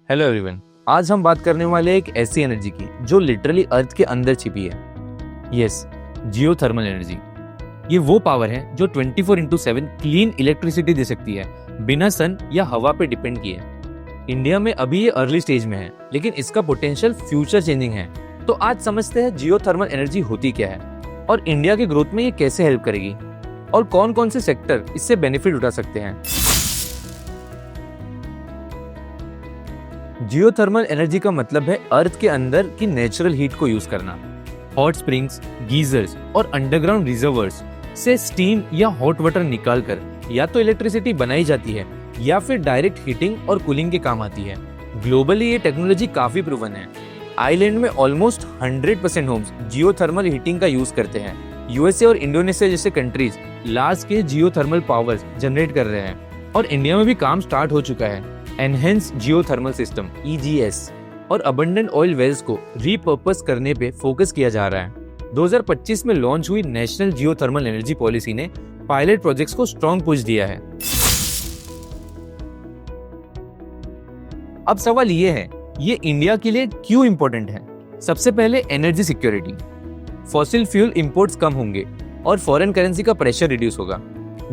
Hello everyone. आज हम बात करने वाले हैं एक ऐसी एनर्जी की जो लिटरली अर्थ के अंदर छिपी है। Yes, geothermal energy. ये वो पावर है जो 24/7 क्लीन इलेक्ट्रिसिटी दे सकती है, बिना सन या हवा पे डिपेंड किए। इंडिया में अभी ये अर्ली स्टेज में है, लेकिन इसका पोटेंशियल फ्यूचर चेंजिंग है। तो आज समझते हैं जियोथर्मल एनर्जी होती क्या है और इंडिया के ग्रोथ में ये कैसे हेल्प करेगी और कौन कौन से सेक्टर इससे बेनिफिट उठा सकते हैं। जियोथर्मल एनर्जी का मतलब है अर्थ के अंदर की नेचुरल हीट को यूज करना। हॉट स्प्रिंग्स, गीजर्स और अंडरग्राउंड रिजर्वर्स से स्टीम या हॉट वाटर निकालकर या तो इलेक्ट्रिसिटी बनाई जाती है या फिर डायरेक्ट हीटिंग और कूलिंग के काम आती है। ग्लोबली ये टेक्नोलॉजी काफी प्रूवन है। आइलैंड में ऑलमोस्ट 100% होम्स जियोथर्मल हीटिंग का यूज करते हैं। यूएसए और इंडोनेशिया जैसे countries large scale geothermal power generate कर रहे हैं और इंडिया में भी काम स्टार्ट हो चुका है। एनहेंस जियोथर्मल सिस्टम EGS और अबंडेंट ऑयल वेल्स को रीपर्पस करने पे फोकस किया जा रहा है। 2025 में लॉन्च हुई नेशनल जियोथर्मल एनर्जी पॉलिसी ने पायलट प्रोजेक्ट्स को स्ट्रॉन्ग पुश दिया है। अब सवाल ये है, ये इंडिया के लिए क्यों इंपॉर्टेंट है? सबसे पहले energy security. Fossil fuel imports कम होंगे और फॉरेन करेंसी का प्रेशर रिड्यूस होगा।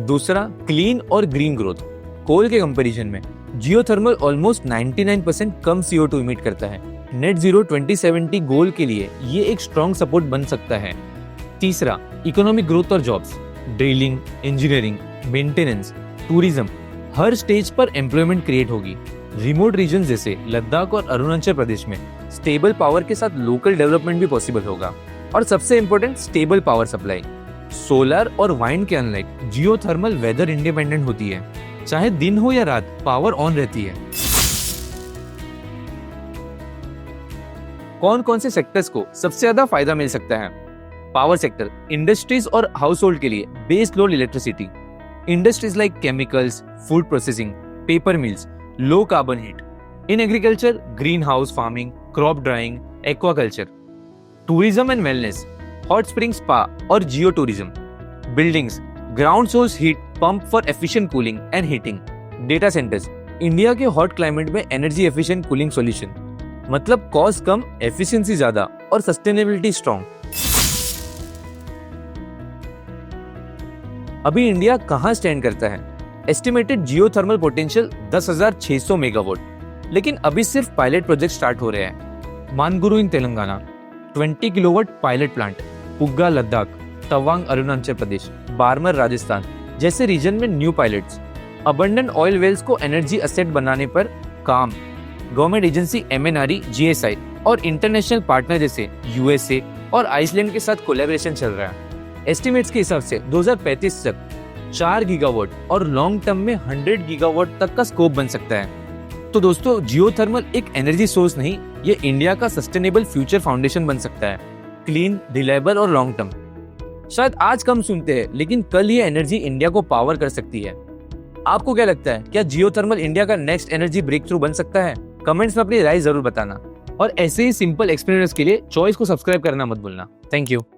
दूसरा, क्लीन और ग्रीन ग्रोथ। कोल के कंपैरिजन में जियोथर्मल ऑलमोस्ट 99% कम CO2 इमिट करता है। नेट जीरो 2070 गोल के लिए ये एक स्ट्रॉन्ग सपोर्ट बन सकता है। तीसरा, इकोनॉमिक ग्रोथ और jobs. Drilling, engineering, maintenance, tourism, हर स्टेज पर एम्प्लॉयमेंट क्रिएट होगी। रिमोट रीजन जैसे लद्दाख और अरुणाचल प्रदेश में स्टेबल पावर के साथ लोकल डेवलपमेंट भी पॉसिबल होगा। और सबसे important, stable power supply. Solar और वाइंड के अनलाइक जियोथर्मल वेदर इंडिपेंडेंट होती है, चाहे दिन हो या रात पावर ऑन रहती है। कौन कौन से सेक्टर्स को सबसे ज्यादा फायदा मिल सकता है? पावर सेक्टर, इंडस्ट्रीज और हाउस होल्ड के लिए base load electricity. Industries like chemicals, food processing, paper mills, low carbon heat. In agriculture, greenhouse farming, crop drying, aquaculture. Tourism and wellness, hot spring spa और geo tourism. Buildings, ground source heat pump for efficient cooling and heating. Data centres, India के hot climate में energy efficient cooling solution. मतलब cost कम, efficiency ज्यादा और sustainability strong. अभी India कहां stand करता है? एस्टिमेटेड जियोथर्मल पोटेंशियल 10,600 मेगावाट, लेकिन अभी सिर्फ पायलट प्रोजेक्ट स्टार्ट हो रहे हैं। Manuguru in Telangana 20 kilowatt pilot plant, Puga Ladakh, Tawang Arunachal Pradesh, Barmer Rajasthan जैसे रीजन में new pilots. Abundant oil wells को एनर्जी असेट बनाने पर काम। गवर्नमेंट एजेंसी MNRE, GSI और इंटरनेशनल पार्टनर जैसे USA और आइसलैंड के साथ कोलैबोरेशन चल रहा है। एस्टिमेट्स के हिसाब से 2035 तक 4 गीगावाट और लॉन्ग टर्म में 100 गीगावाट तक का स्कोप बन सकता है। तो दोस्तों, जियोथर्मल एक एनर्जी सोर्स नहीं, ये इंडिया का सस्टेनेबल फ्यूचर फाउंडेशन बन सकता है। क्लीन, रिलायबल और लॉन्ग टर्म। शायद आज कम सुनते हैं, लेकिन कल ये एनर्जी इंडिया को पावर कर सकती है। आपको क्या लगता है, क्या जियोथर्मल इंडिया का नेक्स्ट एनर्जी ब्रेक थ्रू बन सकता है? कमेंट्स में अपनी राय जरूर बताना और ऐसे ही सिंपल एक्सप्लेनर्स के लिए चॉइस को सब्सक्राइब करना मत भूलना। Thank you.